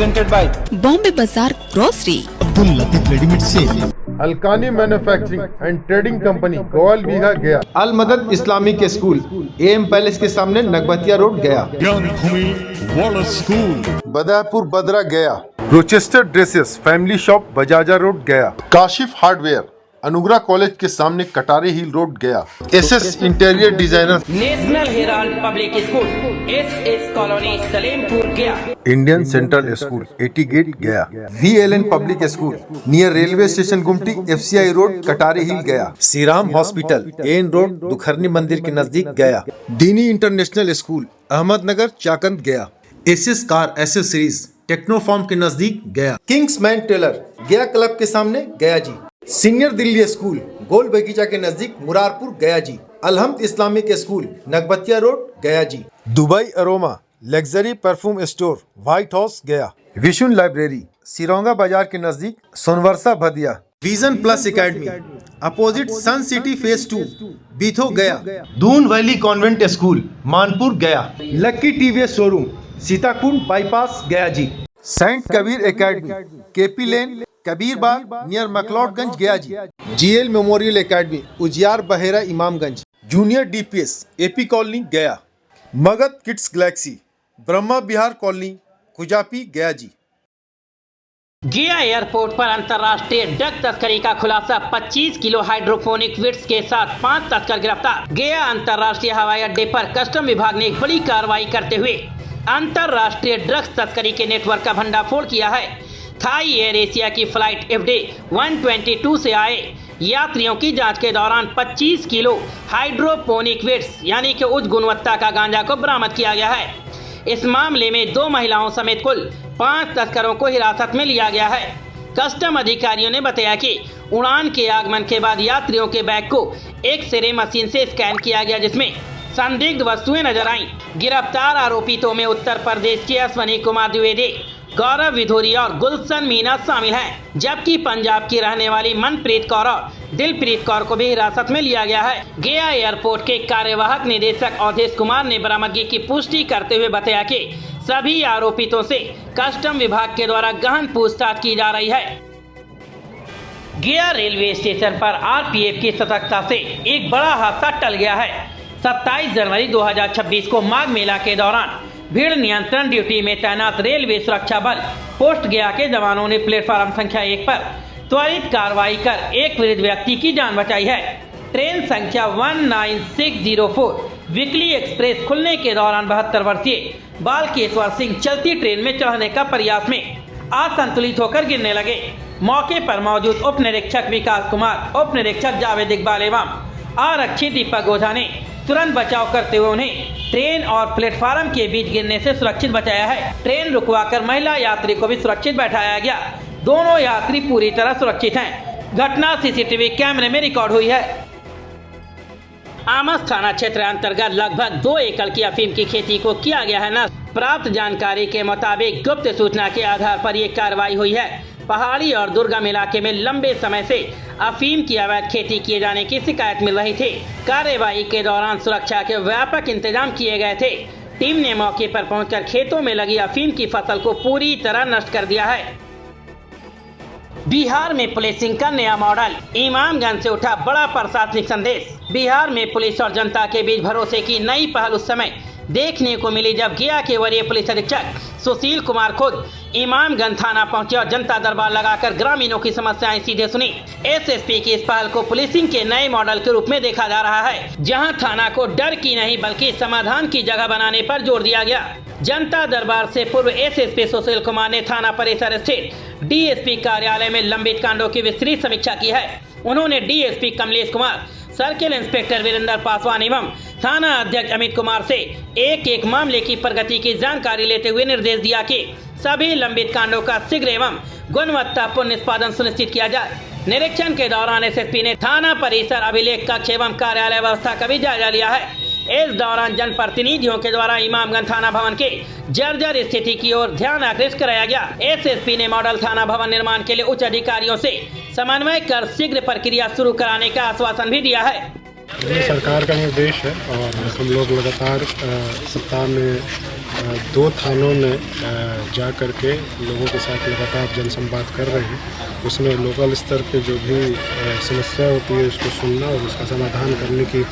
presented by Bombay Bazaar Grocery, Abdul Latif readymade sale, Alkani manufacturing and trading company Goyal Bigha Gaya. Al मदद Islamic school M palace के सामने नगबतिया road गया। ज्ञान भूमि model school, बदापुर बदरा गया। Rochester dresses family shop Bajaja road गया। काशिफ हार्डवेयर अनुग्रह कॉलेज के सामने कटारी हिल रोड गया। SS interior designer national Herald public school SS colony Salempur गया। इंडियन सेंट्रल स्कूल 80 गेट गया। VLN public school near railway station गुमटी FCI रोड कटारी हिल गया। श्रीराम हॉस्पिटल एन रोड दुखरनी मंदिर के नजदीक गया। दीनी इंटरनेशनल स्कूल अहमदनगर चाकंद गया। एसएस कार एसेसरीज टेक्नोफॉर्म के नजदीक गया। किंग्समैन टेलर गया क्लब के सामने गया जी। सीनियर दिल्ली स्कूल गोल बगीचा के नजदीक Murarpur Gaya ji. Alhamd Islamic school Nagbatia road Gaya ji. Dubai aroma luxury perfume store White House Gaya. Vishun library Sironga Bazar के नजदीक Sonvarsha Bhadiya. Vision plus academy opposite Sun City phase 2 Bitho Gaya. Doon valley convent school Manpur Gaya. Lucky TVS showroom Sitakund bypass Gaya ji. Saint Kabir academy KP lane Kabir Bagh near मकलौडगंज गया जी। GL memorial academy Ujiyar Bahera Imamganj. Junior DPS AP colony गया। Magadh kids Galaxy Brahma विहार colony कुजापी गया जी। गया airport पर अंतर्राष्ट्रीय drug तस्करी का खुलासा। 25 kilo hydroponic wits के साथ 5 तस्कर गिरफ्तार। गया अंतर्राष्ट्रीय हवाई अड्डे पर कस्टम विभाग ने एक बड़ी कार्रवाई करते हुए अंतर्राष्ट्रीय ड्रग्स तस्करी के नेटवर्क का भंडाफोड़ किया है। थाई एयर एशिया की फ्लाइट FD 122 से आए यात्रियों की जांच के दौरान 25 किलो हाइड्रोपोनिक विट्स यानी कि उच्च गुणवत्ता का गांजा को बरामद किया गया है। इस मामले में 2 महिलाओं समेत कुल 5 तस्करों को हिरासत में लिया गया है। कस्टम अधिकारियों ने बताया कि उड़ान के आगमन के बाद यात्रियों के बैग को एक्स-रे मशीन से स्कैन किया गया, जिसमें संदिग्ध वस्तुएं नजर आईं। गिरफ्तार आरोपितों में उत्तर प्रदेश के अश्वनी कुमार द्विवेदी, गौरव विधोरिया और गुलशन मीना शामिल हैं, जबकि पंजाब की रहने वाली मनप्रीत कौर और दिलप्रीत कौर को भी हिरासत में लिया गया है। गया एयरपोर्ट के कार्यवाहक निदेशक अवधेश कुमार ने बरामदगी की पुष्टि करते हुए बताया कि सभी आरोपितों से कस्टम विभाग के द्वारा गहन पूछताछ की जा रही है। गया रेलवे स्टेशन पर RPF की सतर्कता से एक बड़ा हादसा टल गया है। 27 जनवरी 2026 को माघ मेला के दौरान भीड़ नियंत्रण ड्यूटी में तैनात रेलवे सुरक्षा बल पोस्ट गया के जवानों ने प्लेटफार्म संख्या 1 पर त्वरित कार्रवाई कर एक वृद्ध व्यक्ति की जान बचाई है। ट्रेन संख्या 19604 वीकली एक्सप्रेस खुलने के दौरान 72 वर्षीय बालकेश्वर सिंह चलती ट्रेन में चढ़ने का प्रयास में असंतुलित होकर गिरने लगे। मौके पर मौजूद उप निरीक्षक विकास कुमार, उप निरीक्षक जावेद इकबाल एवं आरक्षी दीपक ओझा ने तुरंत बचाव करते हुए उन्हें ट्रेन और प्लेटफार्म के बीच गिरने से सुरक्षित बचाया है। ट्रेन रुकवाकर महिला यात्री को भी सुरक्षित बैठाया गया। दोनों यात्री पूरी तरह सुरक्षित हैं। घटना CCTV कैमरे में रिकॉर्ड हुई है। आमस थाना क्षेत्र अंतर्गत लगभग 2 एकड़ की अफीम की खेती को किया गया है नष्ट। प्राप्त जानकारी के मुताबिक गुप्त सूचना के आधार पर ये कार्रवाई हुई है। पहाड़ी और दुर्गम इलाके में लंबे समय से अफीम की अवैध खेती किए जाने की शिकायत मिल रही थी। कार्यवाही के दौरान सुरक्षा के व्यापक इंतजाम किए गए थे। टीम ने मौके पर पहुंचकर खेतों में लगी अफीम की फसल को पूरी तरह नष्ट कर दिया है। बिहार में पुलिसिंग का नया मॉडल, इमामगंज से उठा बड़ा प्रशासनिक संदेश। बिहार में पुलिस और जनता के बीच भरोसे की नई पहल उस समय देखने को मिली जब गया के वरीय पुलिस अधीक्षक सुशील कुमार खुद इमामगंज थाना पहुंचे और जनता दरबार लगाकर ग्रामीणों की समस्याएं सीधे सुनी। SSP की इस पहल को पुलिसिंग के नए मॉडल के रूप में देखा जा रहा है, जहां थाना को डर की नहीं बल्कि समाधान की जगह बनाने पर जोर दिया गया। जनता दरबार से पूर्व SSP सुशील कुमार ने थाना परिसर स्थित DSP कार्यालय में लंबित कांडों की विस्तृत समीक्षा की है। उन्होंने DSP Kamlesh Kumar, circle inspector Virendra Paswan एवं थाना अध्यक्ष अमित कुमार से एक मामले की प्रगति की जानकारी लेते हुए निर्देश दिया कि सभी लंबित कांडों का शीघ्र एवं गुणवत्तापूर्ण निष्पादन सुनिश्चित किया जाए। निरीक्षण के दौरान SSP ने थाना परिसर अभिलेख कक्ष एवं कार्यालय व्यवस्था का भी जायजा लिया है। इस दौरान जनप्रतिनिधियों के द्वारा इमामगंज थाना भवन के जर्जर स्थिति की ओर ध्यान आकृष्ट कराया गया। SSP ने मॉडल थाना भवन निर्माण के लिए उच्च अधिकारियों से समन्वय कर शीघ्र प्रक्रिया शुरू कराने का आश्वासन भी दिया है। ये सरकार का निर्देश है और हम लोग लगातार सप्ताह में 2 थानों में जा कर के लोगों के साथ लगातार जनसंवाद कर रहे हैं। उसमें लोकल स्तर पे जो भी समस्या होती है उसको सुनना और उसका समाधान करने की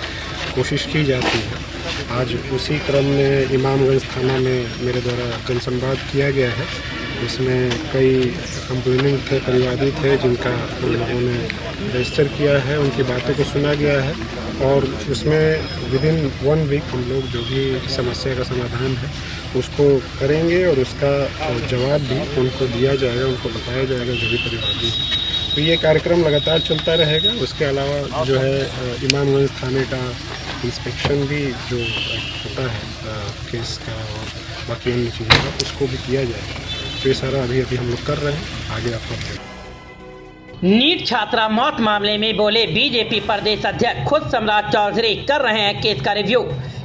कोशिश की जाती है। आज उसी क्रम में इमामगंज थाना में मेरे द्वारा जनसंवाद किया गया है। इसमें कई कंप्लेनेंट थे, परिवादी थे, जिनका हम लोगों ने रजिस्टर किया है, उनकी बातों को सुना गया है और उसमें विदिन 1 वीक हम लोग जो भी समस्या का समाधान है उसको करेंगे और उसका जवाब भी उनको दिया जाएगा, उनको बताया जाएगा जो भी परिवादी है। तो ये कार्यक्रम लगातार चलता रहेगा। उसके अलावा जो है इमामगंज थाने का इंस्पेक्शन भी जो होता है केस का और बाकी अन्य चीज़ों का उसको भी किया जाएगा। तो ये सारा अभी हम लोग कर रहे हैं, आगे आपको नीट छात्रा मौत मामले में बोले बीजेपी प्रदेश अध्यक्ष खुद सम्राट चौधरी कर रहे हैं केस का रिव्यू,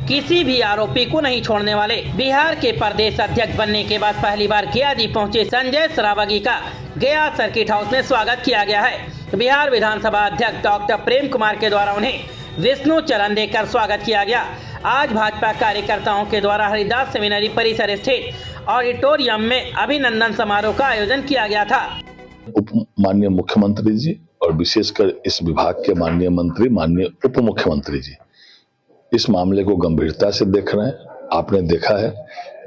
किसी भी आरोपी को नहीं छोड़ने वाले। बिहार के प्रदेश अध्यक्ष बनने के बाद पहली बार गया जी पहुंचे संजय सरावगी का गया सर्किट हाउस में स्वागत किया गया है। बिहार विधानसभा अध्यक्ष डॉक्टर प्रेम कुमार के द्वारा उन्हें विष्णु चरण देकर स्वागत किया गया। आज भाजपा कार्यकर्ताओं के द्वारा हरिदास सेमिनरी परिसर स्थित ऑडिटोरियम में अभिनंदन समारोह का आयोजन किया गया था। माननीय मुख्यमंत्री जी और विशेषकर इस विभाग के माननीय मंत्री, माननीय उप मुख्यमंत्री जी इस मामले को गंभीरता से देख रहे हैं। आपने देखा है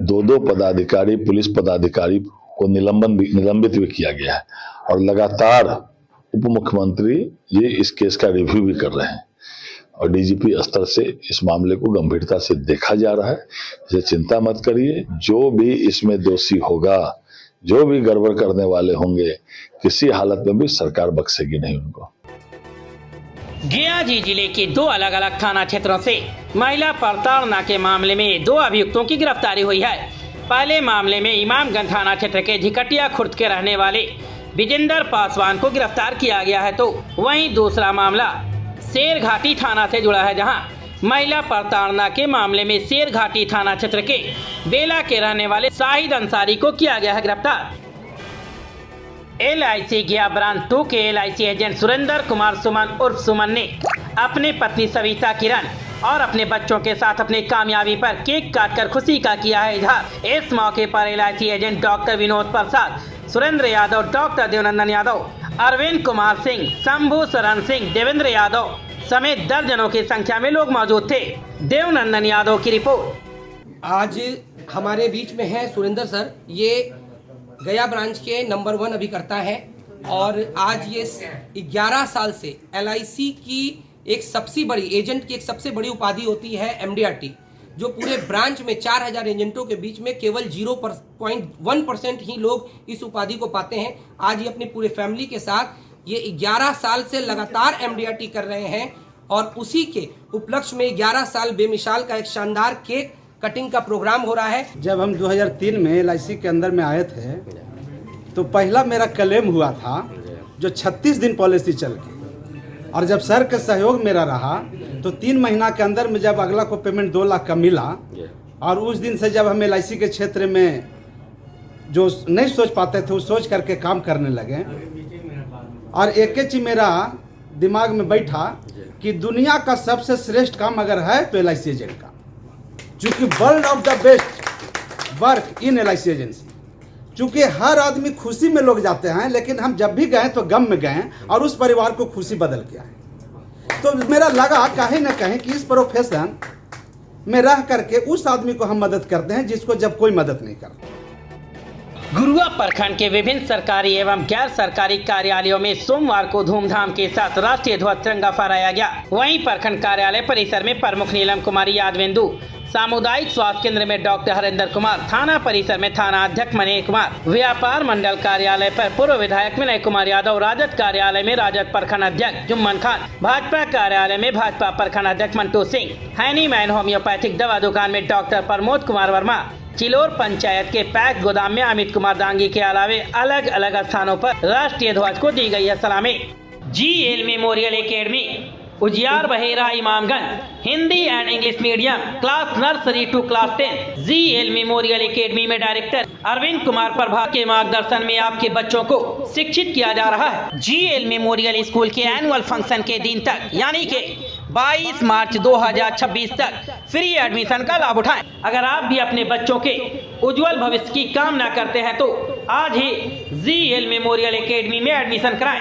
2 पदाधिकारी, पुलिस पदाधिकारी को निलंबित भी किया गया है और लगातार उप मुख्यमंत्री जी इस केस का रिव्यू भी कर रहे हैं और डीजीपी स्तर से इस मामले को गंभीरता से देखा जा रहा है। इसे चिंता मत करिए, जो भी इसमें दोषी होगा, जो भी गड़बड़ करने वाले होंगे, किसी हालत में भी सरकार बख्शेगी नहीं उनको। गया जी जिले के 2 अलग अलग थाना क्षेत्रों से महिला प्रताड़ना के मामले में 2 अभियुक्तों की गिरफ्तारी हुई है। पहले मामले में इमामगंज थाना क्षेत्र के झिकटिया खुर्द के रहने वाले विजेंद्र पासवान को गिरफ्तार किया गया है, तो वहीं दूसरा मामला शेरघाटी थाना से जुड़ा है, जहां महिला प्रताड़ना के मामले में शेरघाटी थाना क्षेत्र के बेला के रहने वाले शाहिद अंसारी को किया गया है गिरफ्तार। LIC गया ब्रांच 2 के LIC एजेंट सुरेंद्र कुमार सुमन उर्फ सुमन ने अपनी पत्नी सविता किरण और अपने बच्चों के साथ अपनी कामयाबी पर केक काटकर खुशी का किया है इजहार। इस मौके पर LIC agent doctor Vinod Prasad, Surendra Yadav, doctor Devnandan Yadav, Arvind Kumar Singh, Shambhu Sharan Singh, Devendra Yadav समेत दर्जनों की संख्या में लोग मौजूद थे। देवनंदन यादव की रिपोर्ट। आज हमारे बीच में है सुरेंद्र सर, ये गया ब्रांच के नंबर 1 अभिकर्ता है और आज ये 11 साल से LIC की एक सबसे बड़ी एजेंट की एक सबसे बड़ी उपाधि होती है MDRT, जो पूरे ब्रांच में 4000 एजेंटों के बीच में केवल 0.1% ही लोग इस उपाधि को पाते हैं। आज ये अपनी पूरे फैमिली के साथ ये 11 साल से लगातार MDRT कर रहे हैं और उसी के उपलक्ष्य में 11 साल बेमिसाल का एक शानदार केक कटिंग का प्रोग्राम हो रहा है। जब हम 2003 में LIC के अंदर में आए थे तो पहला मेरा क्लेम हुआ था जो 36 दिन पॉलिसी चल के, और जब सर का सहयोग मेरा रहा तो 3 महीना के अंदर में जब अगला को पेमेंट 2 लाख का मिला और उस दिन से जब हम LIC के क्षेत्र में जो नहीं सोच पाते थे वो सोच करके काम करने लगे और एक चीज मेरा दिमाग में बैठा कि दुनिया का सबसे श्रेष्ठ काम अगर है तो LIC एजेंट का, चूँकि world of the best work in LIC agency. चूँकि हर आदमी खुशी में लोग जाते हैं, लेकिन हम जब भी गए तो गम में गए और उस परिवार को खुशी बदल के आए। तो मेरा लगा कहीं ना कहीं कि इस प्रोफेशन में रह करके उस आदमी को हम मदद करते हैं जिसको जब कोई मदद नहीं करता। गुरुआ प्रखंड के विभिन्न सरकारी एवं गैर सरकारी कार्यालयों में सोमवार को धूमधाम के साथ राष्ट्रीय ध्वज तिरंगा फहराया गया। वहीं प्रखंड कार्यालय परिसर में प्रमुख नीलम कुमारी यादवेंदु, सामुदायिक स्वास्थ्य केंद्र में डॉक्टर हरेंद्र कुमार, थाना परिसर में थाना अध्यक्ष मनीष कुमार, व्यापार मंडल कार्यालय पर पूर्व विधायक विनय कुमार यादव, राजद कार्यालय में राजद प्रखंड अध्यक्ष जुम्मन खान, भाजपा कार्यालय में भाजपा प्रखंड अध्यक्ष मंटू सिंह, हैनीमैन होम्योपैथिक दवा दुकान में डॉक्टर प्रमोद कुमार वर्मा, चिलोर पंचायत के पैक गोदाम में अमित कुमार दांगी के अलावे अलग अलग स्थानों पर राष्ट्रीय ध्वज को दी गई है सलामी। GL memorial academy Ujiyar Bahera Imamganj, Hindi and English medium, class nursery to class 10। GL memorial academy में डायरेक्टर अरविंद कुमार प्रभा के मार्गदर्शन में आपके बच्चों को शिक्षित किया जा रहा है। GL मेमोरियल स्कूल के एनुअल फंक्शन के दिन तक यानी कि 22 मार्च 2026 तक फ्री एडमिशन का लाभ उठाएं। अगर आप भी अपने बच्चों के उज्जवल भविष्य की कामना करते हैं तो आज ही ZL मेमोरियल एकेडमी में एडमिशन कराएं।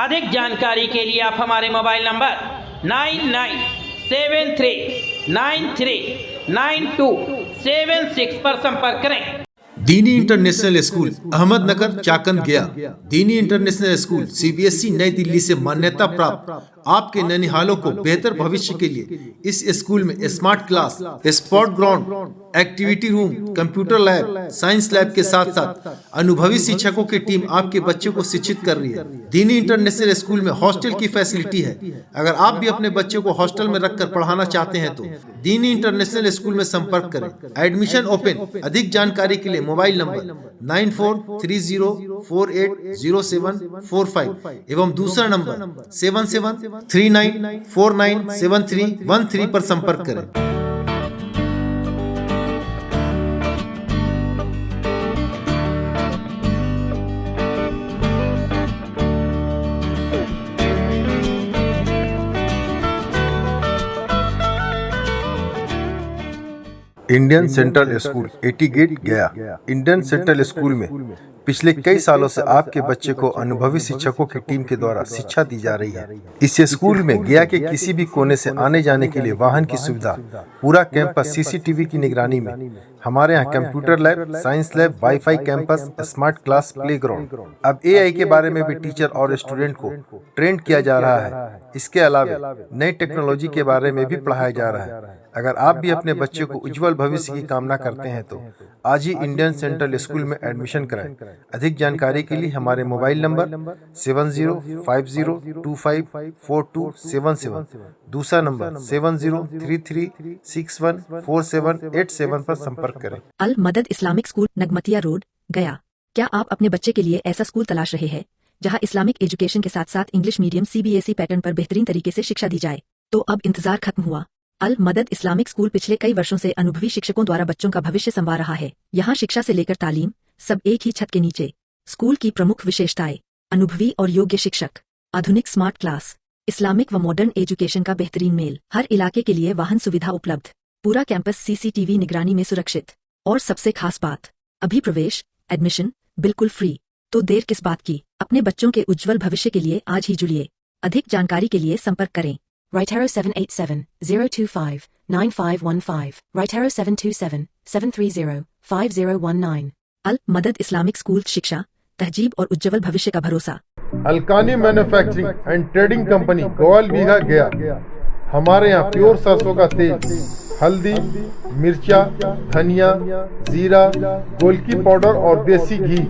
अधिक जानकारी के लिए आप हमारे मोबाइल नंबर 9973939276 पर संपर्क करें। दीनी इंटरनेशनल स्कूल अहमदनगर चाकंद गया। दीनी इंटरनेशनल स्कूल CBSE नई दिल्ली से मान्यता प्राप्त आपके ननिहालों को बेहतर भविष्य के लिए इस स्कूल में smart class, sport ground, activity room, computer lab, science lab के साथ साथ अनुभवी शिक्षकों की टीम आपके बच्चों को शिक्षित कर रही है। दीनी इंटरनेशनल स्कूल में हॉस्टल की फैसिलिटी है। अगर आप भी अपने बच्चों को हॉस्टल में रखकर पढ़ाना चाहते हैं तो दीनी इंटरनेशनल स्कूल में संपर्क करें। Admission open. अधिक जानकारी के लिए मोबाइल नंबर 9430480745 एवं दूसरा नंबर 7739497313 पर संपर्क करें। इंडियन सेंट्रल स्कूल 80 गेट गया। इंडियन सेंट्रल स्कूल में पिछले कई सालों से आपके बच्चे को अनुभवी शिक्षकों की टीम के द्वारा शिक्षा दी जा रही है। इस स्कूल में गया के किसी भी कोने से आने जाने के लिए वाहन की सुविधा, पूरा कैंपस CCTV की निगरानी में। हमारे यहाँ computer lab, science lab, wifi campus, smart class, playground. अब AI के बारे में भी टीचर और स्टूडेंट को ट्रेन किया जा रहा है। इसके अलावा नई टेक्नोलॉजी के बारे में भी पढ़ाया जा रहा है। अगर आप भी अपने बच्चे को उज्जवल भविष्य की कामना करते हैं तो आज ही इंडियन सेंट्रल स्कूल में एडमिशन कराएं। अधिक जानकारी के लिए हमारे मोबाइल नंबर 7050254277, दूसरा नंबर 7033614787 पर संपर्क करें। अल मदद इस्लामिक स्कूल, नगमतिया रोड, गया। क्या आप अपने बच्चे के लिए ऐसा स्कूल तलाश रहे हैं जहां इस्लामिक एजुकेशन के साथ साथ इंग्लिश मीडियम CBSE पैटर्न पर बेहतरीन तरीके से शिक्षा दी जाए? तो अब इंतजार खत्म हुआ। अल मदद इस्लामिक स्कूल पिछले कई वर्षों से अनुभवी शिक्षकों द्वारा बच्चों का भविष्य संवार रहा है। यहाँ शिक्षा से लेकर तालीम सब एक ही छत के नीचे। स्कूल की प्रमुख विशेषताएं: अनुभवी और योग्य शिक्षक, आधुनिक स्मार्ट क्लास, इस्लामिक व मॉडर्न एजुकेशन का बेहतरीन मेल, हर इलाके के लिए वाहन सुविधा उपलब्ध, पूरा कैंपस CCTV निगरानी में सुरक्षित, और सबसे खास बात, अभी प्रवेश एडमिशन बिल्कुल फ्री। तो देर किस बात की, अपने बच्चों के उज्जवल भविष्य के लिए आज ही जुड़िए। अधिक जानकारी के लिए संपर्क करें। Rightero 787-025-9515, Rightero 727-730-5019। अल मदद इस्लामिक स्कूल, शिक्षा, तहजीब और उज्जवल भविष्य का भरोसा। Alkani manufacturing and trading company, Goyal Bigha, Gaya. हमारे यहाँ प्योर सरसों का तेल, हल्दी, मिर्चा, धनिया, जीरा, गोलकी पाउडर और देसी घी,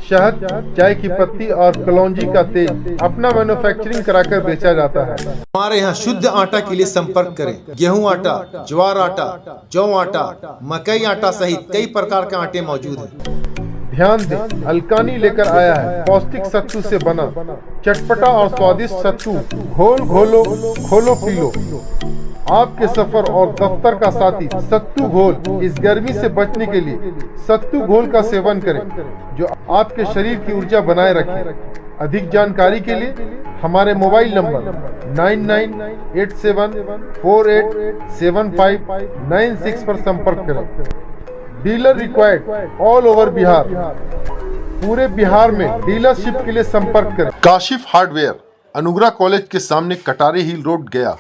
शहद, चाय की पत्ती और कलौंजी का तेल अपना मैन्युफैक्चरिंग कराकर बेचा जाता है। हमारे यहाँ शुद्ध आटा के लिए संपर्क करें। गेहूं आटा, ज्वार आटा, जौ आटा, मकई आटा सहित कई प्रकार के आटे मौजूद हैं। ध्यान दें, अलकानी लेकर आया है पौष्टिक सत्तू से बना चटपटा और स्वादिष्ट सत्तू। घोल घोलो, खोलो पी लो। आपके सफर और दफ्तर का साथी सत्तू घोल। इस गर्मी से बचने के लिए सत्तू घोल का सेवन करें जो आपके शरीर की ऊर्जा बनाए रखे। अधिक जानकारी के लिए हमारे मोबाइल नंबर 9987487596 पर संपर्क करें। Dealer required all over Bihar. पूरे बिहार में डीलरशिप के लिए संपर्क करें। काशिफ हार्डवेयर, अनुग्रह कॉलेज के सामने, कटारी हिल रोड, गया।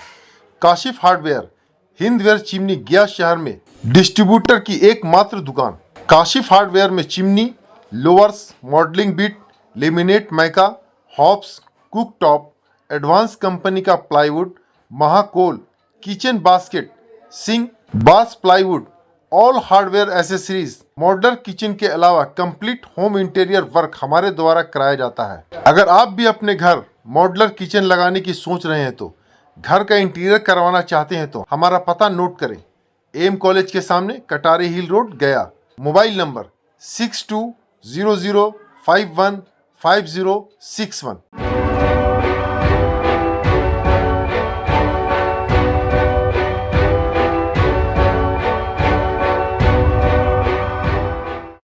काशिफ हार्डवेयर हिंदवेयर चिमनी, गया शहर में डिस्ट्रीब्यूटर की एकमात्र दुकान। काशिफ हार्डवेयर में chimney, lowers, modelling bit, laminate mica, hops, cook top, advance company का प्लाईवुड, महाकोल, किचन बास्केट, सिंक, बास plywood, all hardware accessories, modeller kitchen के अलावा कंप्लीट होम इंटीरियर वर्क हमारे द्वारा कराया जाता है। अगर आप भी अपने घर मॉडलर किचन लगाने की सोच रहे हैं तो घर का इंटीरियर करवाना चाहते हैं तो हमारा पता नोट करें। एम कॉलेज के सामने, कटारी हिल रोड, गया। Mobile number 6200515061।